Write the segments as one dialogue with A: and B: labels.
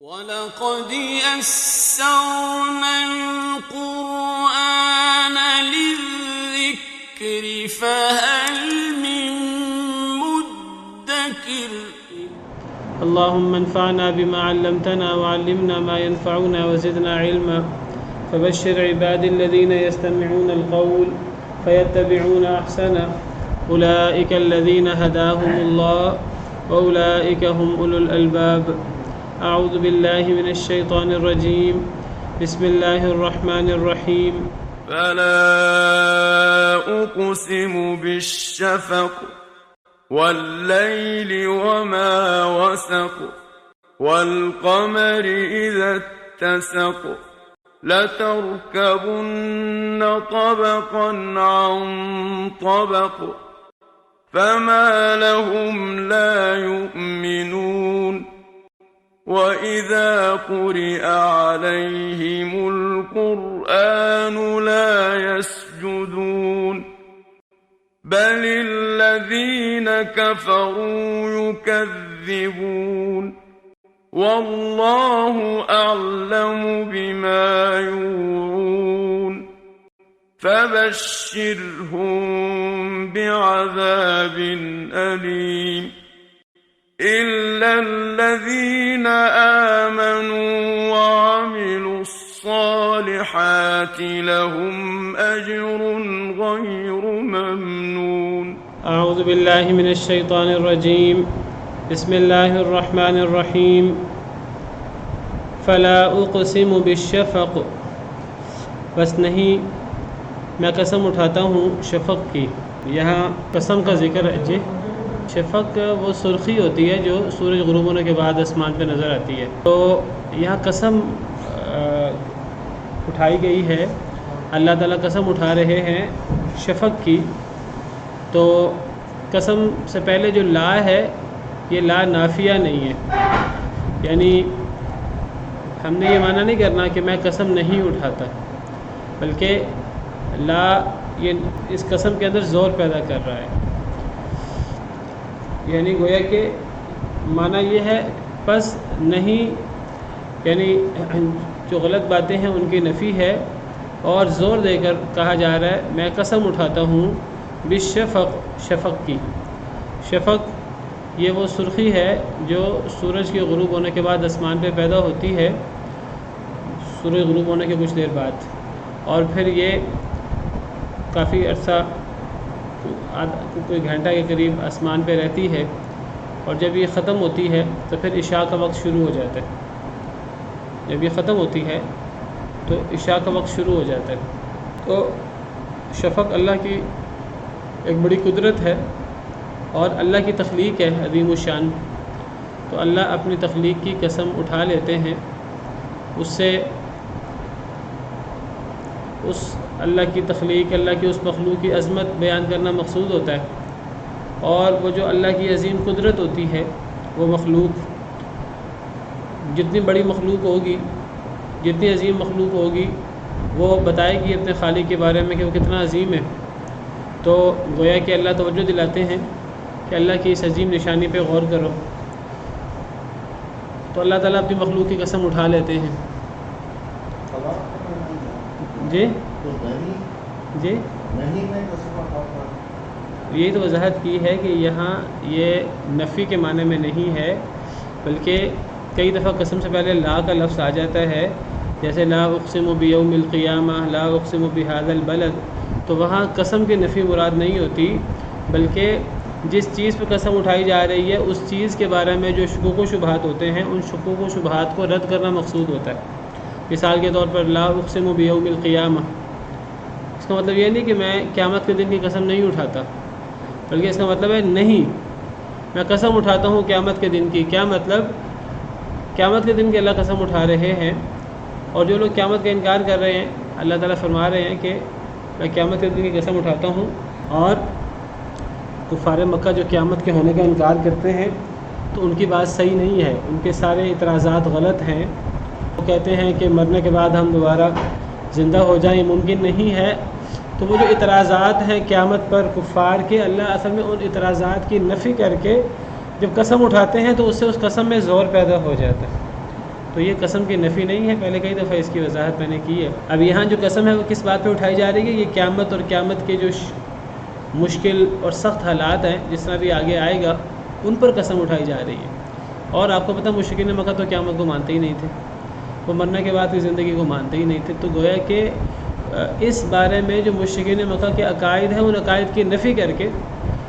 A: وَلَقَدْ يَسَّرْنَا الْقُرْآنَ لِلذِّكْرِ فَهَلْ مِن مُّدَّكِرٍ
B: اللهم انفعنا بما علمتنا وعلمنا ما ينفعنا وزدنا علما فبشر عبادي الذين يستمعون القول فيتبعون أحسنه أولئك الذين هداهم الله وأولئك هم أولو الألباب. أعوذ بالله من الشيطان الرجيم. بسم الله الرحمن الرحيم.
A: فلا أقسم بالشفق والليل وما وسق والقمر إذا اتسق لتركبن طبقا عن طبق فما لهم لا يؤمنون وَإِذَا قُرِئَ عَلَيْهِمُ الْقُرْآنُ لَا يَسْجُدُونَ بَلِ الَّذِينَ كَفَرُوا يُكَذِّبُونَ وَاللَّهُ أَعْلَمُ بِمَا يُوعُونَ فَبَشِّرْهُم بِعَذَابٍ أَلِيمٍ إِلَّا الَّذِينَ آمَنُوا وَعَمِلُوا الصَّالِحَاتِ لَهُمْ أَجْرٌ غَيْرُ مَمْنُونٍ.
B: أعوذ بالله من الشيطان الرجيم. بسم الله الرحمن الرحيم. فلا أقسم بالشفق، بس نہیں میں قسم اٹھاتا ہوں شفق کی. یہاں قسم کا ذکر ہے. شفق وہ سرخی ہوتی ہے جو سورج غروب ہونے کے بعد آسمان پہ نظر آتی ہے. تو یہاں قسم اٹھائی گئی ہے، اللہ تعالیٰ قسم اٹھا رہے ہیں شفق کی. تو قسم سے پہلے جو لا ہے یہ لا نافیہ نہیں ہے، یعنی ہم نے یہ معنی نہیں کرنا کہ میں قسم نہیں اٹھاتا، بلکہ لا یہ اس قسم کے اندر زور پیدا کر رہا ہے. یعنی گویا کہ معنی یہ ہے بس نہیں، یعنی جو غلط باتیں ہیں ان کی نفی ہے اور زور دے کر کہا جا رہا ہے میں قسم اٹھاتا ہوں بالشفق، شفق کی. شفق یہ وہ سرخی ہے جو سورج کے غروب ہونے کے بعد آسمان پہ پیدا ہوتی ہے، سورج غروب ہونے کے کچھ دیر بعد، اور پھر یہ کافی عرصہ کوئی گھنٹہ کے قریب آسمان پہ رہتی ہے، اور جب یہ ختم ہوتی ہے تو پھر عشاء کا وقت شروع ہو جاتا ہے. جب یہ ختم ہوتی ہے تو عشاء کا وقت شروع ہو جاتا ہے. تو شفق اللہ کی ایک بڑی قدرت ہے اور اللہ کی تخلیق ہے عظیم الشان. تو اللہ اپنی تخلیق کی قسم اٹھا لیتے ہیں، اس سے اس اللہ کی تخلیق، اللہ کی اس مخلوق کی عظمت بیان کرنا مقصود ہوتا ہے. اور وہ جو اللہ کی عظیم قدرت ہوتی ہے، وہ مخلوق جتنی بڑی مخلوق ہوگی، جتنی عظیم مخلوق ہوگی، وہ بتائے گی اپنے خالق کے بارے میں کہ وہ کتنا عظیم ہے. تو گویا کہ اللہ توجہ دلاتے ہیں کہ اللہ کی اس عظیم نشانی پہ غور کرو. تو اللہ تعالیٰ اپنی مخلوق کی قسم اٹھا لیتے ہیں. جی جی یہی تو وضاحت کی ہے کہ یہاں یہ نفی کے معنی میں نہیں ہے، بلکہ کئی دفعہ قسم سے پہلے لا کا لفظ آ جاتا ہے، جیسے لا اقسم بیوم القیامہ، لا اقسم بہذا البلد. تو وہاں قسم کی نفی مراد نہیں ہوتی، بلکہ جس چیز پہ قسم اٹھائی جا رہی ہے اس چیز کے بارے میں جو شکوک و شبہات ہوتے ہیں، ان شکوک و شبہات کو رد کرنا مقصود ہوتا ہے. مثال کے طور پر لا اقسم بیوم القیامہ، اس کا مطلب یہ نہیں کہ میں قیامت کے دن کی قسم نہیں اٹھاتا، بلکہ اس کا مطلب ہے نہیں، میں قسم اٹھاتا ہوں قیامت کے دن کی. کیا مطلب؟ قیامت کے دن کی اللہ قسم اٹھا رہے ہیں، اور جو لوگ قیامت کا انکار کر رہے ہیں اللہ تعالیٰ فرما رہے ہیں کہ میں قیامت کے دن کی قسم اٹھاتا ہوں. اور کفار مکہ جو قیامت کے ہونے کا انکار کرتے ہیں تو ان کی بات صحیح نہیں ہے، ان کے سارے اعتراضات غلط ہیں. وہ کہتے ہیں کہ مرنے کے بعد ہم دوبارہ زندہ ہو جائیں، ممکن نہیں ہے. تو وہ جو اعتراضات ہیں قیامت پر کفار کے، اللہ اصل میں ان اعتراضات کی نفی کر کے جب قسم اٹھاتے ہیں تو اس سے اس قسم میں زور پیدا ہو جاتا ہے. تو یہ قسم کی نفی نہیں ہے، پہلے کئی دفعہ اس کی وضاحت میں نے کی ہے۔ اب یہاں جو قسم ہے وہ کس بات پہ اٹھائی جا رہی ہے؟ یہ قیامت اور قیامت کے جو مشکل اور سخت حالات ہیں، جس طرح بھی آگے آئے گا، ان پر قسم اٹھائی جا رہی ہے۔ اور آپ کو پتہ مشرکین مکہ تو قیامت کو مانتے ہی نہیں تھے، وہ مرنے کے بعد کی زندگی کو مانتے ہی نہیں تھے، تو گویا کہ اس بارے میں جو مشرکین مکہ کے عقائد ہیں، ان عقائد کی نفی کر کے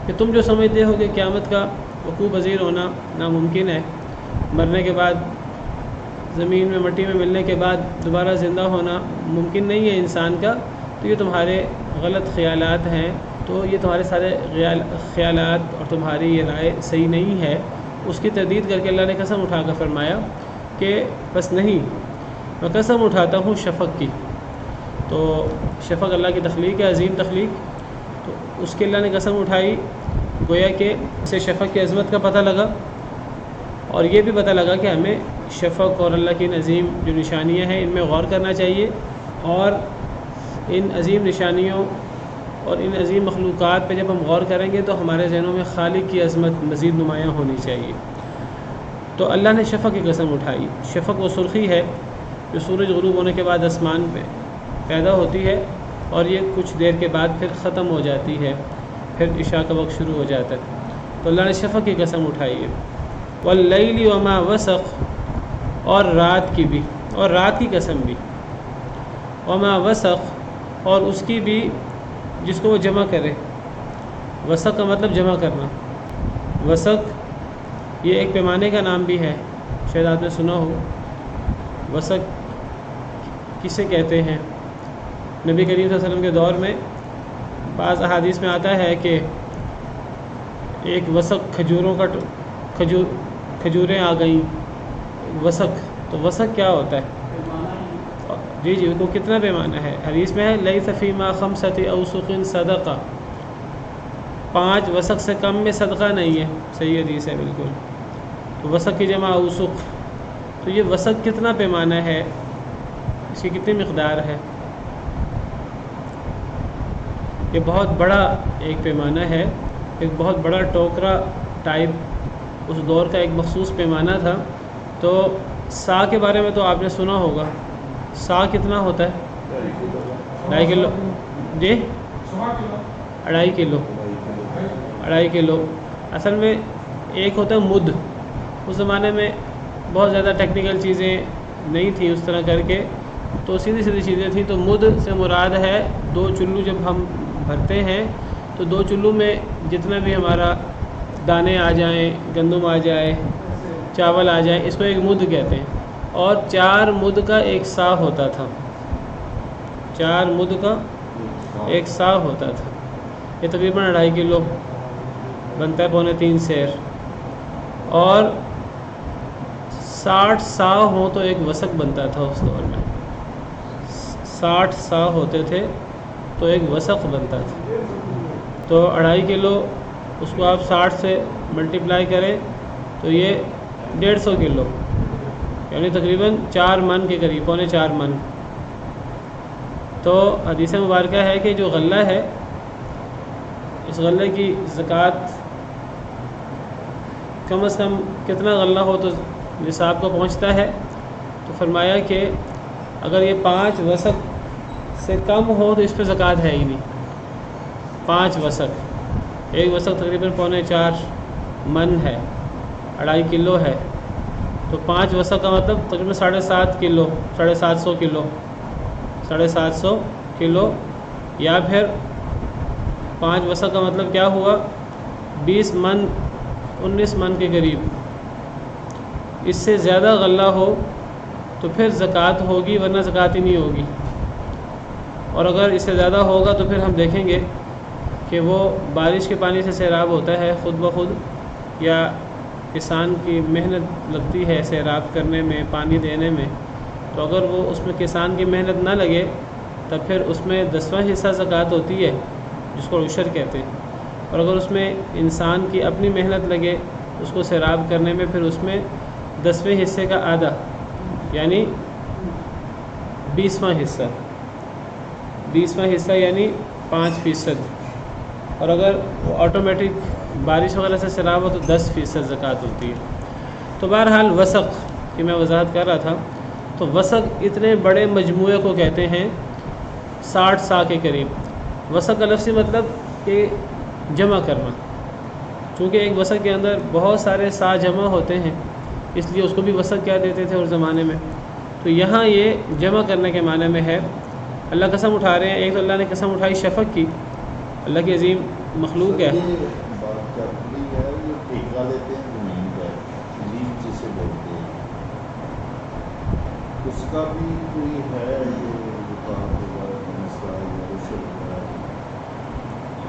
B: کہ تم جو سمجھتے ہو کہ قیامت کا وقوع پذیر ہونا ناممکن ہے، مرنے کے بعد زمین میں مٹی میں ملنے کے بعد دوبارہ زندہ ہونا ممکن نہیں ہے انسان کا، تو یہ تمہارے غلط خیالات ہیں، تو یہ تمہارے سارے خیالات اور تمہاری یہ رائے صحیح نہیں ہے۔ اس کی تردید کر کے اللہ نے قسم اٹھا کر فرمایا کہ بس نہیں، میں قسم اٹھاتا ہوں شفق کی۔ تو شفق اللہ کی تخلیق ہے، عظیم تخلیق، تو اس کے اللہ نے قسم اٹھائی، گویا کہ اسے شفق کی عظمت کا پتہ لگا، اور یہ بھی پتہ لگا کہ ہمیں شفق اور اللہ کی عظیم جو نشانیاں ہیں ان میں غور کرنا چاہیے، اور ان عظیم نشانیوں اور ان عظیم مخلوقات پہ جب ہم غور کریں گے تو ہمارے ذہنوں میں خالق کی عظمت مزید نمایاں ہونی چاہیے۔ تو اللہ نے شفق کی قسم اٹھائی۔ شفق وہ سرخی ہے جو سورج غروب ہونے کے بعد آسمان پہ پیدا ہوتی ہے، اور یہ کچھ دیر کے بعد پھر ختم ہو جاتی ہے، پھر عشاء کا وقت شروع ہو جاتا ہے۔ تو اللہ نے شفق کی قسم اٹھائی ہے۔ واللیل وما وسق، اور رات کی بھی، اور رات کی قسم بھی، وما وسق، اور اس کی بھی جس کو وہ جمع کرے۔ وسق کا مطلب جمع کرنا۔ وسق یہ ایک پیمانے کا نام بھی ہے، شاید آپ نے سنا ہو۔ وسق کسے کہتے ہیں؟ نبی کریم صلی اللہ علیہ وسلم کے دور میں بعض احادیث میں آتا ہے کہ ایک وسق کھجوروں کا کھجوریں آ گئیں، وسق۔ تو وسق کیا ہوتا ہے؟ جی وہ کتنا پیمانہ ہے؟ حدیث میں ہے لیس فیما خمسۃ اوسق صدقہ، 5 وسق سے کم میں صدقہ نہیں ہے، صحیح حدیث ہے بالکل۔ تو وسق کی جمع اوسق، تو یہ وسق کتنا پیمانہ ہے، اس کی کتنی مقدار ہے؟ یہ بہت بڑا ایک پیمانہ ہے، ایک بہت بڑا ٹوکرا ٹائپ اس دور کا ایک مخصوص پیمانہ تھا۔ تو سا کے بارے میں تو آپ نے سنا ہوگا، سا کتنا ہوتا ہے؟ 2.5 کلو، جی 2.5 کلو، 2.5 کلو۔ اصل میں ایک ہوتا ہے مد، اس زمانے میں بہت زیادہ ٹیکنیکل چیزیں نہیں تھیں اس طرح کر کے، تو سیدھی سیدھی چیزیں تھیں۔ تو مد سے مراد ہے 2 چلو جب ہم بھرتے ہیں تو 2 چلو میں جتنا بھی ہمارا دانے آ جائیں، گندم آ جائے، چاول آ جائیں، اس کو ایک مد کہتے ہیں۔ اور 4 مد کا ایک سا ہوتا تھا، 4 مد کا ایک سا ہوتا تھا۔ یہ تقریباً 2.5 کلو بنتا ہے، 2.25 سیر۔ اور 60 سا ہوں تو ایک وسق بنتا تھا اس دور میں، 60 سا ہوتے تھے تو ایک وسق بنتا تھا۔ تو 2.5 کلو اس کو آپ 60 سے ملٹیپلائی کریں تو یہ 150 کلو، یعنی تقریباً 4 من کے قریب، 4.25 من۔ تو حدیث مبارکہ ہے کہ جو غلہ ہے، اس غلے کی زکوٰۃ کم از کم کتنا غلہ ہو تو نصاب کو پہنچتا ہے؟ تو فرمایا کہ اگر یہ 5 وسق سے کم ہو تو اس پہ زکوٰۃ ہے ہی نہیں۔ 5 وسق، ایک وسق تقریباً 4.25 من ہے، 2.5 کلو ہے، تو 5 وسق کا مطلب تقریباً 7.5 کلو، 750 کلو، 750 کلو، یا پھر 5 وسق کا مطلب کیا ہوا؟ 20 من، 19 من کے قریب۔ اس سے زیادہ غلہ ہو تو پھر زکوٰۃ ہوگی، ورنہ زکوٰۃ ہی نہیں ہوگی۔ اور اگر اس سے زیادہ ہوگا تو پھر ہم دیکھیں گے کہ وہ بارش کے پانی سے سیراب ہوتا ہے خود بخود، یا کسان کی محنت لگتی ہے سیراب کرنے میں، پانی دینے میں۔ تو اگر وہ اس میں کسان کی محنت نہ لگے تب پھر اس میں 10واں حصہ زکوٰۃ ہوتی ہے، جس کو عشر کہتے ہیں۔ اور اگر اس میں انسان کی اپنی محنت لگے اس کو سیراب کرنے میں، پھر اس میں 10ویں حصے کا آدھا، یعنی 20واں حصہ، 20واں حصہ یعنی 5%۔ اور اگر وہ آٹومیٹک بارش وغیرہ سے سیراب ہو تو 10% زکوٰۃ ہوتی ہے۔ تو بہرحال وسق کی میں وضاحت کر رہا تھا، تو وسق اتنے بڑے مجموعے کو کہتے ہیں 60 سا کے قریب۔ وسق کا لفظی مطلب کہ جمع کرنا، چونکہ ایک وسق کے اندر بہت سارے سا جمع ہوتے ہیں، اس لیے اس کو بھی وسق کہہ دیتے تھے اس زمانے میں۔ تو یہاں یہ جمع کرنے کے معنی میں ہے۔ اللہ قسم اٹھا رہے ہیں، ایک تو اللہ نے قسم اٹھائی شفق کی، اللہ کی عظیم مخلوق ہے۔
C: اس کا بھی کوئی ہے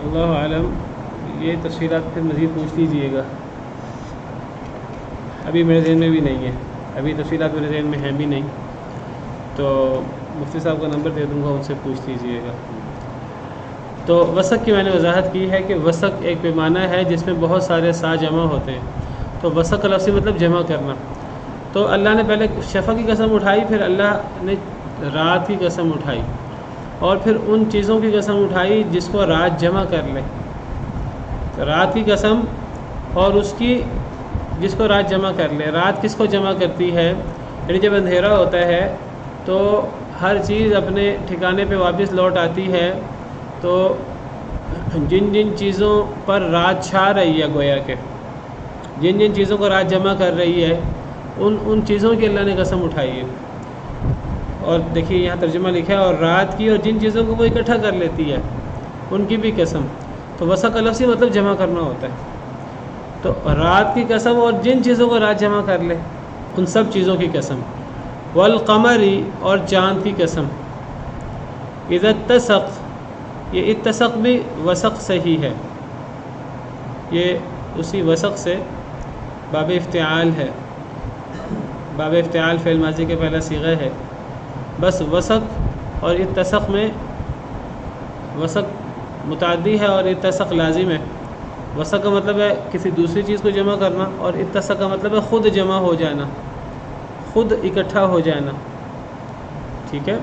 B: اللہ عالم، یہ تفصیلات پھر مزید پوچھ لیجیے گا، ابھی میرے ذہن میں بھی نہیں ہے، ابھی تفصیلات میرے ذہن میں ہیں بھی نہیں، تو مفتی صاحب کا نمبر دے دوں گا، ان سے پوچھ لیجیے گا۔ تو وسق کی میں نے وضاحت کی ہے کہ وسق ایک پیمانہ ہے جس میں بہت سارے سا جمع ہوتے ہیں، تو وسق کا لفظی مطلب جمع کرنا۔ تو اللہ نے پہلے شفق کی قسم اٹھائی، پھر اللہ نے رات کی قسم اٹھائی، اور پھر ان چیزوں کی قسم اٹھائی جس کو رات جمع کر لے۔ تو رات کی قسم اور اس کی جس کو رات جمع کر لے۔ رات کس کو جمع کرتی ہے؟ یعنی جب اندھیرا ہوتا ہے تو ہر چیز اپنے ٹھکانے پہ واپس لوٹ آتی ہے، تو جن جن چیزوں پر رات چھا رہی ہے، گویا کہ جن جن چیزوں کو رات جمع کر رہی ہے، ان چیزوں کی اللہ نے قسم اٹھائی ہے۔ اور دیکھیے یہاں ترجمہ لکھا ہے، اور رات کی اور جن چیزوں کو وہ اکٹھا کر لیتی ہے ان کی بھی قسم۔ تو وسق کا لفظی مطلب جمع کرنا ہوتا ہے۔ تو رات کی قسم اور جن چیزوں کو رات جمع کر لے ان سب چیزوں کی قسم۔ والقمری، اور چاند کی قسم۔ اذا اتسق، یہ اتسق بھی وسق سے ہی ہے، یہ اسی وسق سے باب افتعال ہے، باب افتعال فعل ماضی کے پہلا صیغہ ہے۔ بس وسق اور اتسق میں وسق متعدی ہے اور اتسق لازم ہے۔ وسق کا مطلب ہے کسی دوسری چیز کو جمع کرنا، اور اتسق کا مطلب ہے خود جمع ہو جانا، خود اکٹھا ہو جانا، ٹھیک ہے۔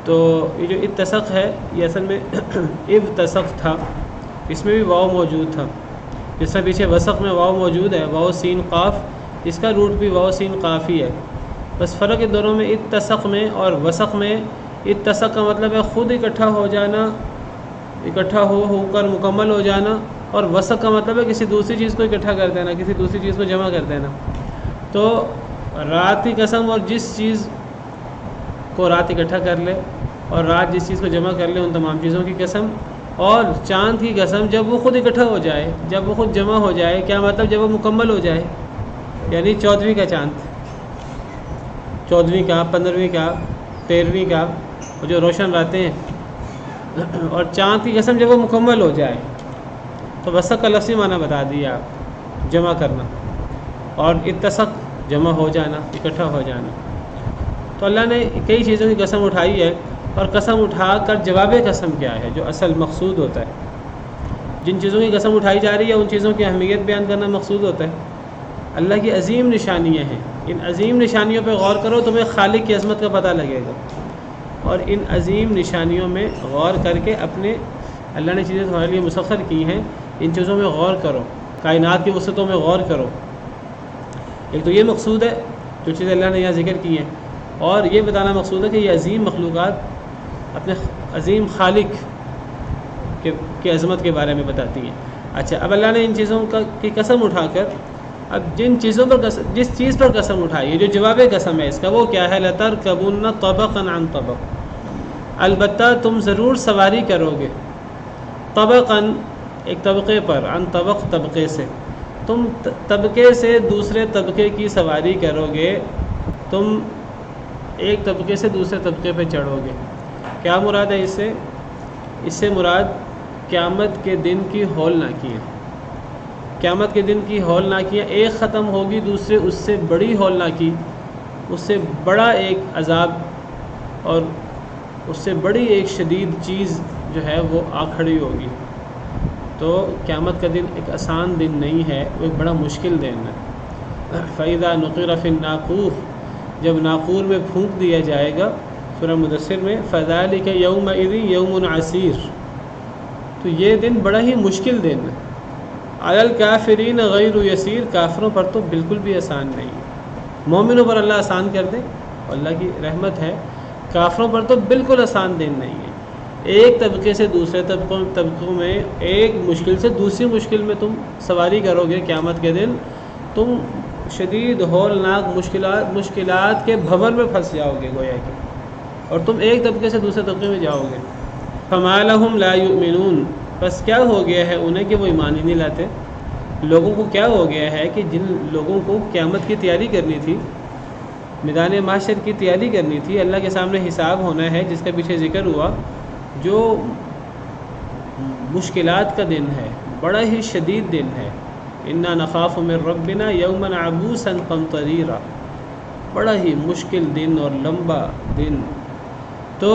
B: تو یہ جو اتسق ہے یہ اصل میں ابتسق تھا، اس میں بھی واو موجود تھا، جس میں پیچھے وسق میں واو موجود ہے، واو سین قاف، اس کا روٹ بھی واو سین قاف ہی ہے۔ بس فرق ان دونوں میں اتسق میں اور وسق میں، اتسق کا مطلب ہے خود اکٹھا ہو جانا، اکٹھا ہو کر مکمل ہو جانا، اور وسق کا مطلب ہے کسی دوسری چیز کو اکٹھا کر دینا، کسی دوسری چیز کو جمع کر دینا۔ تو رات کی قسم، اور جس چیز کو رات اکٹھا کر لے اور رات جس چیز کو جمع کر لے ان تمام چیزوں کی قسم۔ اور چاند کی قسم جب وہ خود اکٹھا ہو جائے، جب وہ خود جمع ہو جائے، کیا مطلب جب وہ مکمل ہو جائے، یعنی 14ویں کا چاند، 14ویں کا، 15ویں کا، 13ویں کا، جو روشن راتیں ہیں، اور چاند کی قسم جب وہ مکمل ہو جائے، تو وسق کا لفظی معنی بتا دیا آپ، جمع کرنا، اور اتسق جمع ہو جانا، اکٹھا ہو جانا۔ تو اللہ نے کئی چیزوں کی قسم اٹھائی ہے، اور قسم اٹھا کر جواب قسم کیا ہے جو اصل مقصود ہوتا ہے۔ جن چیزوں کی قسم اٹھائی جا رہی ہے ان چیزوں کی اہمیت بیان کرنا مقصود ہوتا ہے۔ اللہ کی عظیم نشانیاں ہیں، ان عظیم نشانیوں پہ غور کرو تمہیں خالق کی عظمت کا پتہ لگے گا، اور ان عظیم نشانیوں میں غور کر کے اپنے اللہ نے چیزیں تمہارے لیے مسخر کی ہیں، ان چیزوں میں غور کرو، کائنات کی وسعتوں میں غور کرو۔ ایک تو یہ مقصود ہے جو چیزیں اللہ نے یہاں ذکر کی ہیں، اور یہ بتانا مقصود ہے کہ یہ عظیم مخلوقات اپنے عظیم خالق کی عظمت کے بارے میں بتاتی ہیں۔ اچھا، اب اللہ نے ان چیزوں کی قسم اٹھا کر، اب جن چیزوں پر جس چیز پر قسم اٹھائی ہے، جو جواب قسم ہے اس کا، وہ کیا ہے؟ لَتَرْكَبُنَّ طَبَقًا عَنْ طَبَقٍ، البتہ تم ضرور سواری کرو گے، طبقاً ایک طبقے پر، عن طبق طبقے سے، تم طبقے سے دوسرے طبقے کی سواری کرو گے، تم ایک طبقے سے دوسرے طبقے پہ چڑھو گے۔ کیا مراد ہے اس سے مراد قیامت کے دن کی ہولناکیاں، قیامت کے دن کی ہولناکیاں، ایک ختم ہوگی دوسرے اس سے بڑی ہولناکی، اس سے بڑا ایک عذاب اور اس سے بڑی ایک شدید چیز جو ہے وہ آ کھڑی ہوگی۔ تو قیامت کا دن ایک آسان دن نہیں ہے، وہ ایک بڑا مشکل دن ہے۔ فَإِذَا نُقِرَ فِي النَّاقُورِ، جب ناقور میں پھونک دیا جائے گا، سورہ مدثر میں، فَذَلِكَ يَوْمَئِذٍ يَوْمٌ عَسِيرٌ، تو یہ دن بڑا ہی مشکل دن ہے۔ عَلَى الْكَافِرِينَ غَيْرُ يَسِيرٌ، کافروں پر تو بالکل بھی آسان نہیں ہے۔ مومنوں پر اللہ آسان کر دے، اللہ کی رحمت ہے، کافروں پر تو بالکل آسان دین نہیں ہے۔ ایک طبقے سے دوسرے طبقوں میں ایک مشکل سے دوسری مشکل میں تم سواری کرو گے، قیامت کے دن تم شدید ہولناک مشکلات کے بھنور میں پھنس جاؤ گے گویا کہ، اور تم ایک طبقے سے دوسرے طبقے میں جاؤ گے۔ فما لهم لا یؤمنون، بس کیا ہو گیا ہے انہیں کہ وہ ایمان ہی نہیں لاتے۔ لوگوں کو کیا ہو گیا ہے کہ جن لوگوں کو قیامت کی تیاری کرنی تھی، میدان محشر کی تیاری کرنی تھی، اللہ کے سامنے حساب ہونا ہے، جس کا پیچھے ذکر ہوا، جو مشکلات کا دن ہے، بڑا ہی شدید دن ہے، انا نخاف من ربنا یوما عبوسا قمطریرا، بڑا ہی مشکل دن اور لمبا دن۔ تو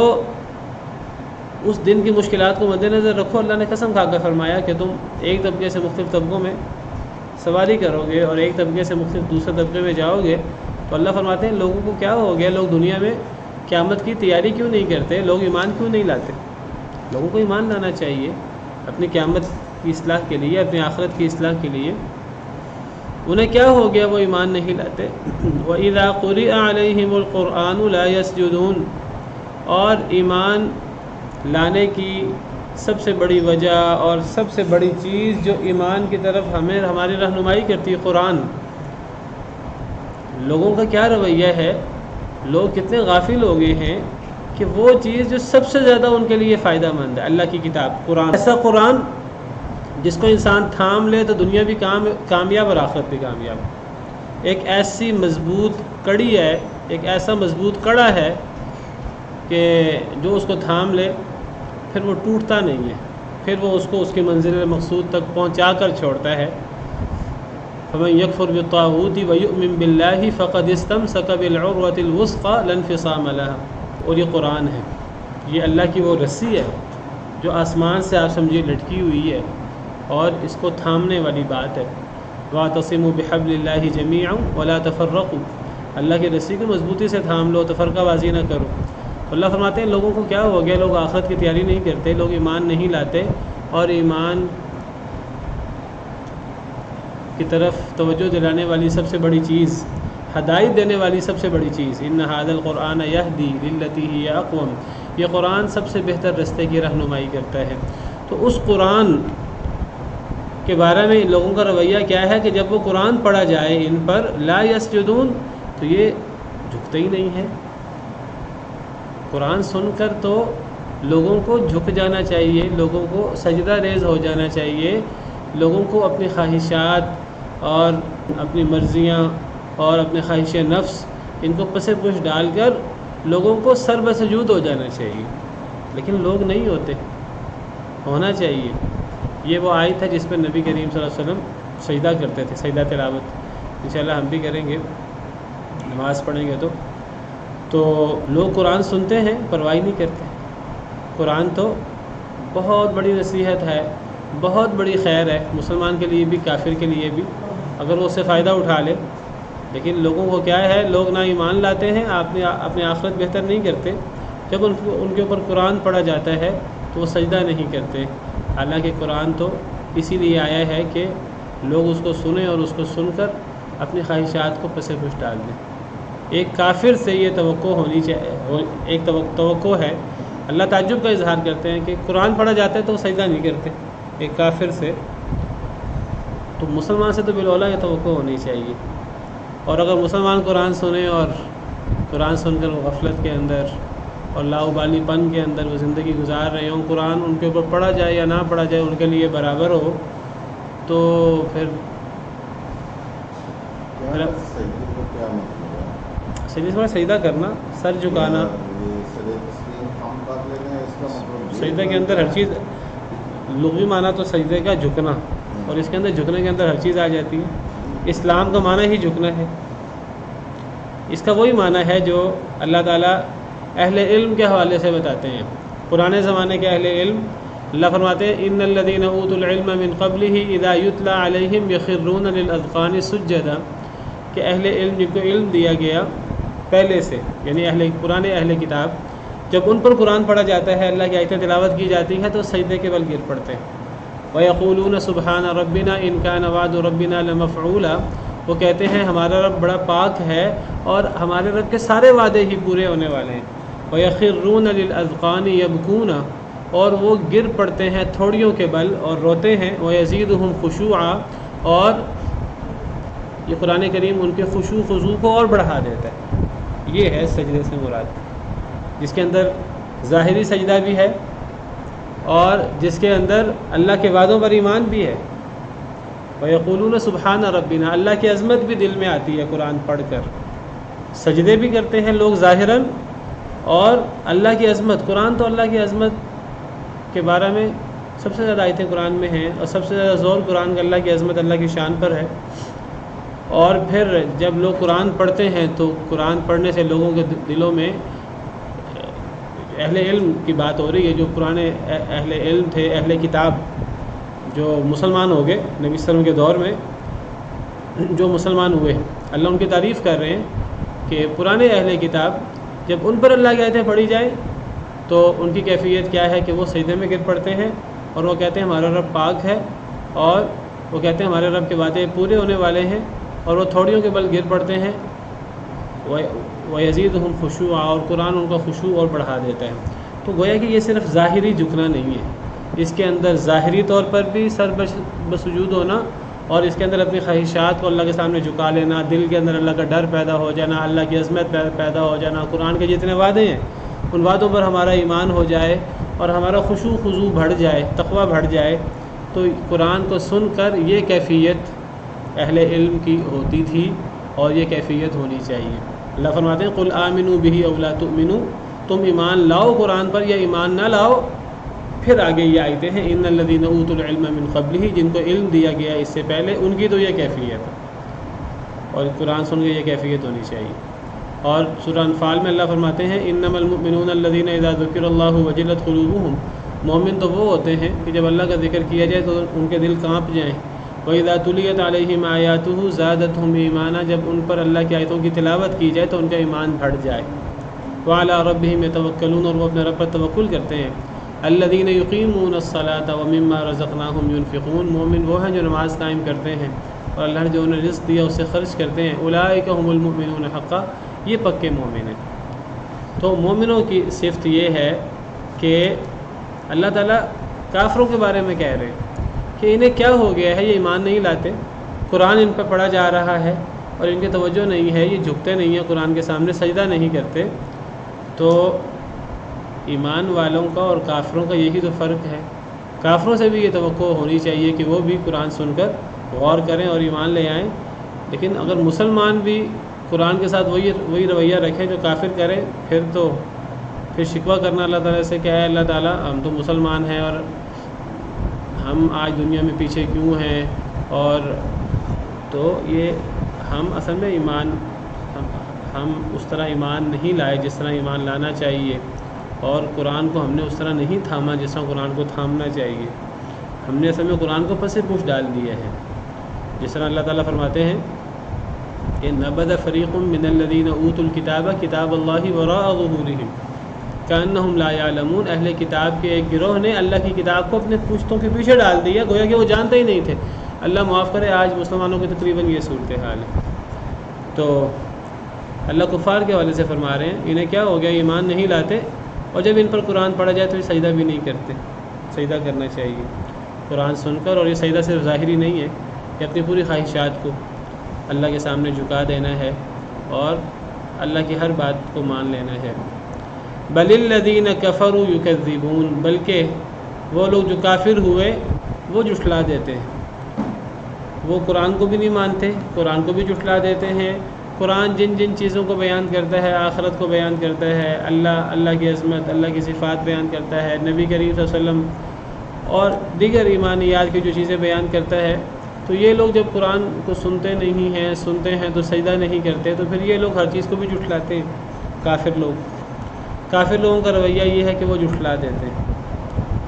B: اس دن کی مشکلات کو مد نظر رکھو، اللہ نے قسم کھا کر فرمایا کہ تم ایک طبقے سے مختلف طبقوں میں سواری کرو گے اور ایک طبقے سے مختلف دوسرے طبقے میں جاؤ گے۔ تو اللہ فرماتے ہیں لوگوں کو کیا ہو گیا، لوگ دنیا میں قیامت کی تیاری کیوں نہیں کرتے، لوگ ایمان کیوں نہیں لاتے؟ لوگوں کو ایمان لانا چاہیے اپنی قیامت کی اصلاح کے لیے، اپنی آخرت کی اصلاح کے لیے۔ انہیں کیا ہو گیا، وہ ایمان نہیں لاتے۔ وَإِذَا قُرِئَ عَلَيْهِمُ الْقُرْآنُ لَا يَسْجُدُونَ، اور ایمان لانے کی سب سے بڑی وجہ اور سب سے بڑی چیز جو ایمان کی طرف ہماری رہنمائی کرتی ہے، قرآن۔ لوگوں کا کیا رویہ ہے، لوگ کتنے غافل ہو گئے ہیں کہ وہ چیز جو سب سے زیادہ ان کے لیے فائدہ مند ہے، اللہ کی کتاب قرآن، ایسا قرآن جس کو انسان تھام لے تو دنیا بھی کامیاب اور آخرت بھی کامیاب۔ ایک ایسی مضبوط کڑی ہے، ایک ایسا مضبوط کڑا ہے کہ جو اس کو تھام لے پھر وہ ٹوٹتا نہیں ہے، پھر وہ اس کو اس کی منزل مقصود تک پہنچا کر چھوڑتا ہے۔ فمن یکفر بالطاغوت ویؤمن باللہ فقد استمسک بالعروۃ الوثقی لا انفصام لها۔ اور یہ قرآن ہے، یہ اللہ کی وہ رسی ہے جو آسمان سے آپ سمجھیے لٹکی ہوئی ہے اور اس کو تھامنے والی بات ہے۔ واعتصموا بحبل اللہ جمیعا ولا تفرقوا، اللہ کی رسی کو مضبوطی سے تھام لو، تفرقہ بازی نہ کرو۔ اللہ فرماتے ہیں لوگوں کو کیا ہو گیا، لوگ آخرت کی تیاری نہیں کرتے، لوگ ایمان نہیں لاتے، اور ایمان کی طرف توجہ دلانے والی سب سے بڑی چیز، ہدایت دینے والی سب سے بڑی چیز، ان ھذا القرآن یہدی للتی ہی اقوم، یہ قرآن سب سے بہتر رستے کی رہنمائی کرتا ہے۔ تو اس قرآن کے بارے میں لوگوں کا رویہ کیا ہے کہ جب وہ قرآن پڑھا جائے ان پر لا یسجدون، تو یہ جھکتے ہی نہیں ہے۔ قرآن سن کر تو لوگوں کو جھک جانا چاہیے، لوگوں کو سجدہ ریز ہو جانا چاہیے، لوگوں کو اپنی خواہشات اور اپنی مرضیاں اور اپنے خواہش نفس ان کو پس پش ڈال کر لوگوں کو سر بسجود ہو جانا چاہیے، لیکن لوگ نہیں ہوتے، ہونا چاہیے۔ یہ وہ آیت ہے جس پہ نبی کریم صلی اللہ علیہ وسلم سجدہ کرتے تھے، سجدہ تلاوت انشاءاللہ ہم بھی کریں گے، نماز پڑھیں گے تو لوگ قرآن سنتے ہیں، پرواہ نہیں کرتے۔ قرآن تو بہت بڑی نصیحت ہے، بہت بڑی خیر ہے، مسلمان کے لیے بھی کافر کے لیے بھی، اگر وہ اس سے فائدہ اٹھا لے۔ لیکن لوگوں کو کیا ہے، لوگ نہ ایمان لاتے ہیں، اپنے آخرت بہتر نہیں کرتے۔ جب ان کے اوپر قرآن پڑھا جاتا ہے تو وہ سجدہ نہیں کرتے، حالانکہ قرآن تو اسی لیے آیا ہے کہ لوگ اس کو سنیں اور اس کو سن کر اپنی خواہشات کو پس پش ڈال دیں۔ ایک کافر سے یہ توقع ہونی چاہیے، ایک توقع ہے، اللہ تعجب کا اظہار کرتے ہیں کہ قرآن پڑھا جاتا ہے تو وہ سجدہ نہیں کرتے ایک کافر سے، تو مسلمان سے تو بالاولیٰ یہ توقع ہونی چاہیے۔ اور اگر مسلمان قرآن سنیں اور قرآن سن کر وہ غفلت کے اندر اور لاؤبالی پن کے اندر وہ زندگی گزار رہے ہوں، قرآن ان کے اوپر پڑھا جائے یا نہ پڑھا جائے ان کے لیے برابر ہو، تو پھر سجدہ کرنا، سر جھکانا، سجدہ کے اندر ہر چیز، لغوی معنی تو سجدے کا جھکنا، اور اس کے اندر جھکنے کے اندر ہر چیز آ جاتی ہے۔ اسلام کا معنی ہی جھکنا ہے، اس کا وہی معنی ہے جو اللہ تعالیٰ اہل علم کے حوالے سے بتاتے ہیں۔ پرانے زمانے کے اہل علم، اللہ فرماتے ہیں ان الذین اوتوا العلم من قبلہ اذا یتلی علیہم یخرون للاذقان سجدا، کہ اہل علم جن کو علم دیا گیا پہلے سے، یعنی پرانے اہل کتاب، جب ان پر قرآن پڑھا جاتا ہے، اللہ کی آیتیں تلاوت کی جاتی ہیں تو سجدے کے بل گر پڑتے ہیں۔ وَيَقُولُونَ سُبْحَانَ رَبِّنَا إِنْ كَانَ وَعْدُ رَبِّنَا لَمَفْعُولًا، وہ کہتے ہیں ہمارا رب بڑا پاک ہے اور ہمارے رب کے سارے وعدے ہی پورے ہونے والے ہیں۔ وَيَخِرُّونَ لِلْأَذْقَانِ يَبْكُونَ، اور وہ گر پڑتے ہیں تھوڑیوں کے بل اور روتے ہیں۔ وَيَزِيدُهُمْ خُشُوعًا، اور یہ قرآن کریم ان کے خشوع خضوع کو اور بڑھا دیتا ہے۔ یہ ہے سجدے سے مراد، جس کے اندر ظاہری سجدہ بھی ہے اور جس کے اندر اللہ کے وعدوں پر ایمان بھی ہے۔ وَيَقُولُونَ سُبْحَانَ رَبِّنَا، اللہ کی عظمت بھی دل میں آتی ہے قرآن پڑھ کر۔ سجدے بھی کرتے ہیں لوگ ظاہراً، اور اللہ کی عظمت، قرآن تو اللہ کی عظمت کے بارے میں سب سے زیادہ آیتیں قرآن میں ہیں، اور سب سے زیادہ زور قرآن کا اللہ کی عظمت، اللہ کی شان پر ہے۔ اور پھر جب لوگ قرآن پڑھتے ہیں تو قرآن پڑھنے سے لوگوں کے دلوں میں اہل علم کی بات ہو رہی ہے، جو پرانے اہل علم تھے، اہل کتاب جو مسلمان ہو گئے نبی صلی اللہ علیہ وسلم کے دور میں، جو مسلمان ہوئے، اللہ ان کی تعریف کر رہے ہیں کہ پرانے اہل کتاب جب ان پر اللہ کی آیتیں پڑھی جائیں تو ان کی کیفیت کیا ہے کہ وہ سجدے میں گر پڑتے ہیں اور وہ کہتے ہیں ہمارا رب پاک ہے، اور وہ کہتے ہیں ہمارے رب کے وعدے پورے ہونے والے ہیں، اور وہ تھوڑیوں کے بل گر پڑتے ہیں۔ وَيَزِيدُهُمْ خُشُوعًا، اور قرآن ان کا خشوع اور بڑھا دیتا ہے۔ تو گویا کہ یہ صرف ظاہری جھکنا نہیں ہے، اس کے اندر ظاہری طور پر بھی سر بسجود ہونا، اور اس کے اندر اپنی خواہشات کو اللہ کے سامنے جھکا لینا، دل کے اندر اللہ کا ڈر پیدا ہو جانا، اللہ کی عظمت پیدا ہو جانا، قرآن کے جتنے وعدے ہیں ان وعدوں پر ہمارا ایمان ہو جائے اور ہمارا خشوع خضوع بڑھ جائے، تقویٰ بڑھ جائے۔ تو قرآن کو سن کر یہ کیفیت اہل علم کی ہوتی تھی اور یہ کیفیت ہونی چاہیے۔ اللہ فرماتے ہیں قُلْ آمِنُوا بِهِ أَوْ لَا تُؤْمِنُوا، تم ایمان لاؤ قرآن پر یا ایمان نہ لاؤ۔ پھر آگے یہ آیتیں ہیں إِنَّ الَّذِينَ أُوتُوا الْعِلْمَ مِنْ قَبْلِهِ، جن کو علم دیا گیا اس سے پہلے، ان کی تو یہ کیفیت ہے، اور قرآن سن کے یہ کیفیت ہونی چاہیے۔ اور سورہ انفال میں اللہ فرماتے ہیں إِنَّمَا الْمُؤْمِنُونَ الَّذِينَ إِذَا ذُكِرَ اللَّهُ وَجِلَتْ قُلُوبُهُم، مومن تو وہ ہوتے ہیں کہ جب اللہ کا ذکر کیا جائے تو ان کے دل کانپ جائیں۔ وَإِذَا تُلِيَتْ عَلَيْهِمْ آيَاتُهُ زَادَتْهُمْ إِيمَانًا، جب ان پر اللہ کی آیتوں کی تلاوت کی جائے تو ان کا ایمان بڑھ جائے۔ وَعَلَىٰ رَبِّهِمْ يَتَوَكَّلُونَ، اور وہ اپنے رب پر توکل کرتے ہیں۔ الَّذِينَ يُقِيمُونَ الصَّلَاةَ وَمِمَّا رَزَقْنَاهُمْ يُنْفِقُونَ، مومن وہ ہیں جو نماز قائم کرتے ہیں اور اللہ نے جو انہیں رزق دیا اسے خرچ کرتے ہیں۔ أُولَٰئِكَ هُمُ الْمُؤْمِنُونَ حَقًّا، یہ پکے مومن ہیں۔ تو مومنوں کی صفت یہ ہے کہ اللہ تعالیٰ کافروں کے بارے میں کہہ رہے ہیں کہ انہیں کیا ہو گیا ہے، یہ ایمان نہیں لاتے، قرآن ان پہ پڑھا جا رہا ہے اور ان کی توجہ نہیں ہے، یہ جھکتے نہیں ہیں قرآن کے سامنے، سجدہ نہیں کرتے۔ تو ایمان والوں کا اور کافروں کا یہی تو فرق ہے۔ کافروں سے بھی یہ توقع ہونی چاہیے کہ وہ بھی قرآن سن کر غور کریں اور ایمان لے آئیں، لیکن اگر مسلمان بھی قرآن کے ساتھ وہی رویہ رکھیں جو کافر کریں، پھر شکوہ کرنا اللہ تعالیٰ سے کیا ہے، اللہ تعالیٰ ہم تو مسلمان ہیں اور ہم آج دنیا میں پیچھے کیوں ہیں، اور تو یہ ہم اصل میں ہم اس طرح ایمان نہیں لائے جس طرح ایمان لانا چاہیے، اور قرآن کو ہم نے اس طرح نہیں تھاما جس طرح قرآن کو تھامنا چاہیے۔ ہم نے اصل میں قرآن کو پس پوچھ ڈال دیا ہے، جس طرح اللہ تعالیٰ فرماتے ہیں کہ نبذ فریق من الذین اوتوا الکتاب کتاب اللہ وراء ظہورہم کأنہم لا یعلمون، اہل کتاب کے ایک گروہ نے اللہ کی کتاب کو اپنے پشتوں کے پیچھے ڈال دیا، گویا کہ وہ جانتے ہی نہیں تھے۔ اللہ معاف کرے، آج مسلمانوں کی تقریباً یہ صورتحال ہے۔ تو اللہ کفار کے حوالے سے فرما رہے ہیں انہیں کیا ہو گیا، ایمان نہیں لاتے، اور جب ان پر قرآن پڑھا جائے تو یہ سجدہ بھی نہیں کرتے۔ سجدہ کرنا چاہیے قرآن سن کر، اور یہ سجدہ صرف ظاہری نہیں ہے کہ اپنی پوری خواہشات کو اللہ کے سامنے جھکا دینا ہے اور اللہ کی ہر بات کو مان لینا ہے۔ بل الذین کفروا یکذبون، بلکہ وہ لوگ جو کافر ہوئے وہ جھٹلا دیتے ہیں، وہ قرآن کو بھی نہیں مانتے، قرآن کو بھی جھٹلا دیتے ہیں۔ قرآن جن چیزوں کو بیان کرتا ہے، آخرت کو بیان کرتا ہے، اللہ کی عظمت، اللہ کی صفات بیان کرتا ہے، نبی کریم صلی اللہ علیہ وسلم اور دیگر ایمانیات کی جو چیزیں بیان کرتا ہے، تو یہ لوگ جب قرآن کو سنتے نہیں ہیں، سنتے ہیں تو سجدہ نہیں کرتے، تو پھر یہ لوگ ہر چیز کو بھی جھٹلاتے ہیں۔ کافر لوگوں کا رویہ یہ ہے کہ وہ جھٹلا دیتے ہیں،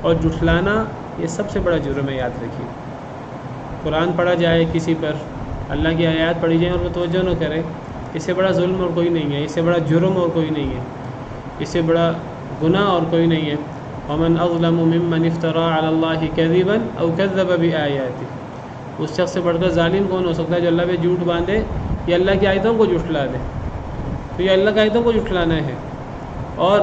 B: اور جھٹلانا یہ سب سے بڑا جرم ہے، یاد رکھیے۔ قرآن پڑھا جائے کسی پر، اللہ کی آیات پڑھی جائیں اور وہ توجہ نہ کرے، اس سے بڑا ظلم اور کوئی نہیں ہے، اس سے بڑا جرم اور کوئی نہیں ہے، اس سے بڑا گناہ اور کوئی نہیں ہے۔ وَمَنْ أَظْلَمُ مِمَّنِ افْتَرَىٰ عَلَى اللَّهِ كَذِبًا أَوْ كَذَّبَ بِآيَاتِهِ، اس شخص سے بڑھ کر ظالم کون ہو سکتا ہے جو اللہ پہ جھوٹ باندھے یا اللہ کی آیتوں کو جھٹلا دے؟ تو یہ اللہ کی آیتوں کو جھٹلانا ہے، اور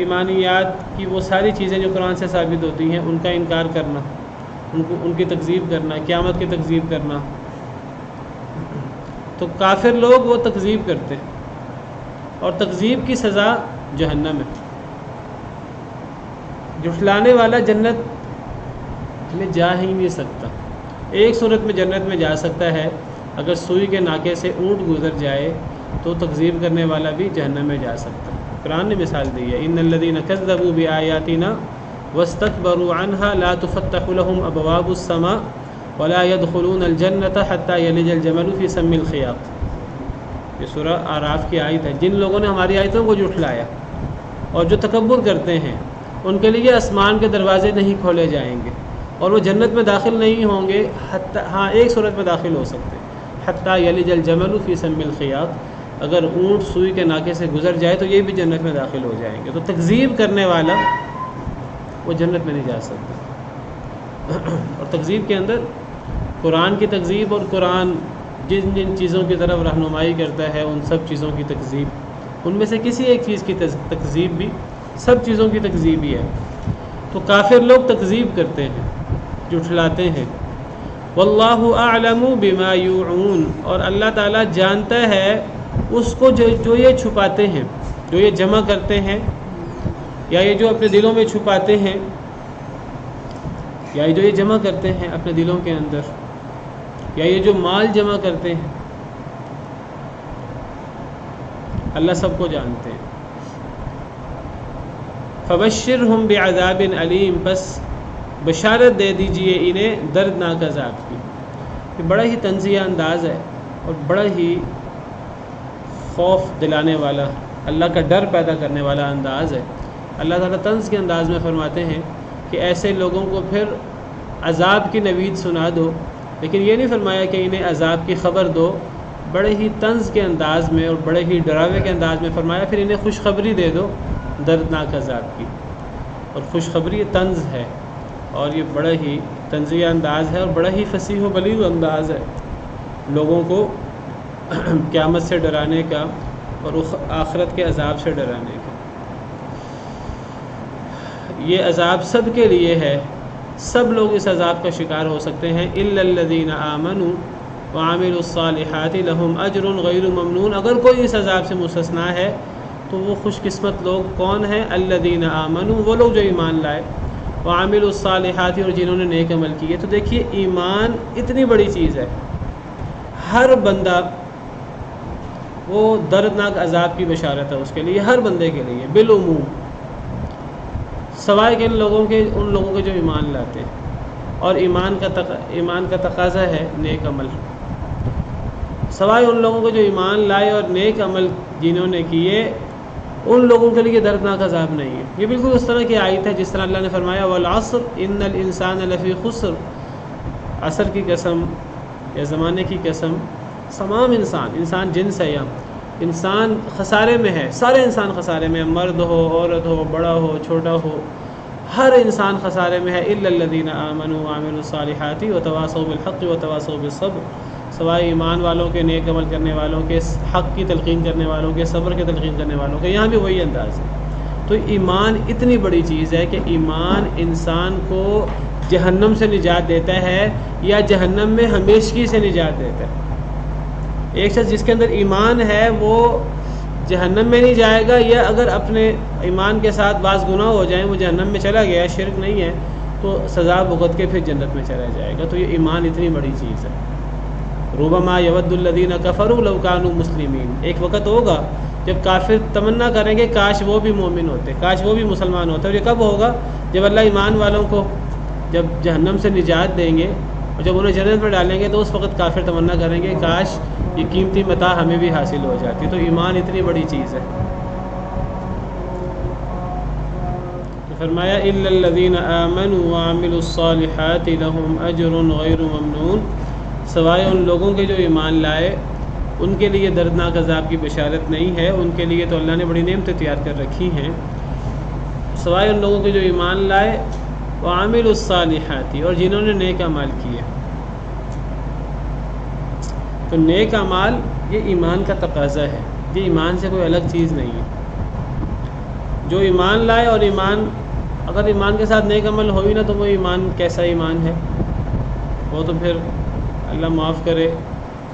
B: ایمانیات کی وہ ساری چیزیں جو قرآن سے ثابت ہوتی ہیں ان کا انکار کرنا، ان کی تکذیب کرنا، قیامت کی تکذیب کرنا۔ تو کافر لوگ وہ تکذیب کرتے ہیں، اور تکذیب کی سزا جہنم ہے۔ جھٹلانے والا جنت میں جا ہی نہیں سکتا۔ ایک صورت میں جنت میں جا سکتا ہے، اگر سوئی کے ناکے سے اونٹ گزر جائے تو تکذیب کرنے والا بھی جہنم میں جا سکتا ہے۔ قرآن نے مثال دی ہے، ان الذین کذبوا بآیاتنا واستکبروا عنها لا تفتح لهم ابواب السماء ولا يدخلون الجنة حتى يلج الجمل في سم الخیاط۔ یہ سورہ اعراف کی آیت ہے۔ جن لوگوں نے ہماری آیتوں کو جھٹلایا اور جو تکبر کرتے ہیں ان کے لیے آسمان کے دروازے نہیں کھولے جائیں گے اور وہ جنت میں داخل نہیں ہوں گے، ہاں ایک صورت میں داخل ہو سکتے ہیں، حتیٰ یلج الجمل فی سم الخیاط، اگر اونٹ سوئی کے ناکے سے گزر جائے تو یہ بھی جنت میں داخل ہو جائیں گے۔ تو تکذیب کرنے والا وہ جنت میں نہیں جا سکتا۔ اور تکذیب کے اندر قرآن کی تکذیب، اور قرآن جن جن چیزوں کی طرف رہنمائی کرتا ہے ان سب چیزوں کی تکذیب، ان میں سے کسی ایک چیز کی تکذیب بھی سب چیزوں کی تکذیب ہی ہے۔ تو کافر لوگ تکذیب کرتے ہیں، جھٹلاتے ہیں۔ واللہ اعلم بما یوعون، اور اللہ تعالیٰ جانتا ہے اس کو جو یہ چھپاتے ہیں، جو یہ جمع کرتے ہیں، یا یہ جو اپنے دلوں میں چھپاتے ہیں، یا یہ جو یہ جمع کرتے ہیں اپنے دلوں کے اندر، یا یہ جو مال جمع کرتے ہیں، اللہ سب کو جانتے ہیں۔ فبشرہم بعذاب علیم، بس بشارت دے دیجئے انہیں دردناک عذاب کی۔ یہ بڑا ہی طنزیہ انداز ہے اور بڑا ہی خوف دلانے والا، اللہ کا ڈر پیدا کرنے والا انداز ہے۔ اللہ تعالیٰ طنز کے انداز میں فرماتے ہیں کہ ایسے لوگوں کو پھر عذاب کی نوید سنا دو، لیکن یہ نہیں فرمایا کہ انہیں عذاب کی خبر دو، بڑے ہی طنز کے انداز میں اور بڑے ہی ڈراوے کے انداز میں فرمایا پھر انہیں خوشخبری دے دو دردناک عذاب کی۔ اور خوشخبری طنز ہے، اور یہ بڑا ہی طنزیہ انداز ہے اور بڑا ہی فصیح و بلیغ انداز ہے لوگوں کو قیامت سے ڈرانے کا اور آخرت کے عذاب سے ڈرانے کا۔ یہ عذاب سب کے لیے ہے، سب لوگ اس عذاب کا شکار ہو سکتے ہیں، الا الذین آمنوا وعملوا الصالحات لهم اجر غیر ممنون۔ اگر کوئی اس عذاب سے مستثنا ہے تو وہ خوش قسمت لوگ کون ہیں؟ الذین آمنوا، وہ لوگ جو ایمان لائے، وعملوا الصالحات، اور جنہوں نے نیک عمل کیے۔ تو دیکھیے ایمان اتنی بڑی چیز ہے، ہر بندہ وہ دردناک عذاب کی بشارت ہے اس کے لیے، ہر بندے کے لیے بالعموم، سوائے کہ ان لوگوں کے جو ایمان لاتے ہیں، اور ایمان کا تقاضا ہے نیک عمل، سوائے ان لوگوں کے جو ایمان لائے اور نیک عمل جنہوں نے کیے، ان لوگوں کے لیے دردناک عذاب نہیں ہے۔ یہ بالکل اس طرح کی آیت ہے جس طرح اللہ نے فرمایا والعصر ان الانسان لفی خسر، عصر کی قسم یا زمانے کی قسم، تمام انسان جنس ہے، یا انسان خسارے میں ہے، سارے انسان خسارے میں، مرد ہو، عورت ہو، بڑا ہو، چھوٹا ہو، ہر انسان خسارے میں ہے، الا الذین آمنوا وعملوا الصالحات وتواصوا بالحق وتواصوا بالصبر، سوائے ایمان والوں کے، نیک عمل کرنے والوں کے، حق کی تلقین کرنے والوں کے، صبر کی تلقین کرنے والوں کے۔ یہاں بھی وہی انداز ہے۔ تو ایمان اتنی بڑی چیز ہے کہ ایمان انسان کو جہنم سے نجات دیتا ہے یا جہنم میں ہمیشگی سے نجات دیتا ہے۔ ایک شخص جس کے اندر ایمان ہے وہ جہنم میں نہیں جائے گا، یا اگر اپنے ایمان کے ساتھ بعض گناہ ہو جائیں وہ جہنم میں چلا گیا، شرک نہیں ہے تو سزا بھگت کے پھر جنت میں چلا جائے گا۔ تو یہ ایمان اتنی بڑی چیز ہے۔ ربما یود الذین کفروا لو کانوا مسلمین، ایک وقت ہوگا جب کافر تمنا کریں گے کاش وہ بھی مومن ہوتے، کاش وہ بھی مسلمان ہوتے۔ اور یہ کب ہوگا؟ جب اللہ ایمان والوں کو جب جہنم سے نجات دیں گے اور جب انہیں جنت میں ڈالیں گے تو اس وقت کافر تمنا کریں گے کاش یہ قیمتی متاع ہمیں بھی حاصل ہو جاتی۔ تو ایمان اتنی بڑی چیز ہے۔ تو فرمایا الا الذین آمنوا وعملوا الصالحات لهم اجر غیر ممنون، سوائے ان لوگوں کے جو ایمان لائے ان کے لیے دردناک عذاب کی بشارت نہیں ہے، ان کے لیے تو اللہ نے بڑی نعمتیں تیار کر رکھی ہیں، سوائے ان لوگوں کے جو ایمان لائے وعملوا الصالحات، اور جنہوں نے نیک اعمال کیے۔ تو نیک اعمال یہ ایمان کا تقاضا ہے، یہ ایمان سے کوئی الگ چیز نہیں ہے۔ جو ایمان لائے اور اگر ایمان کے ساتھ نیک عمل ہو ہی نہ تو وہ ایمان کیسا ایمان ہے؟ وہ تو پھر اللہ معاف کرے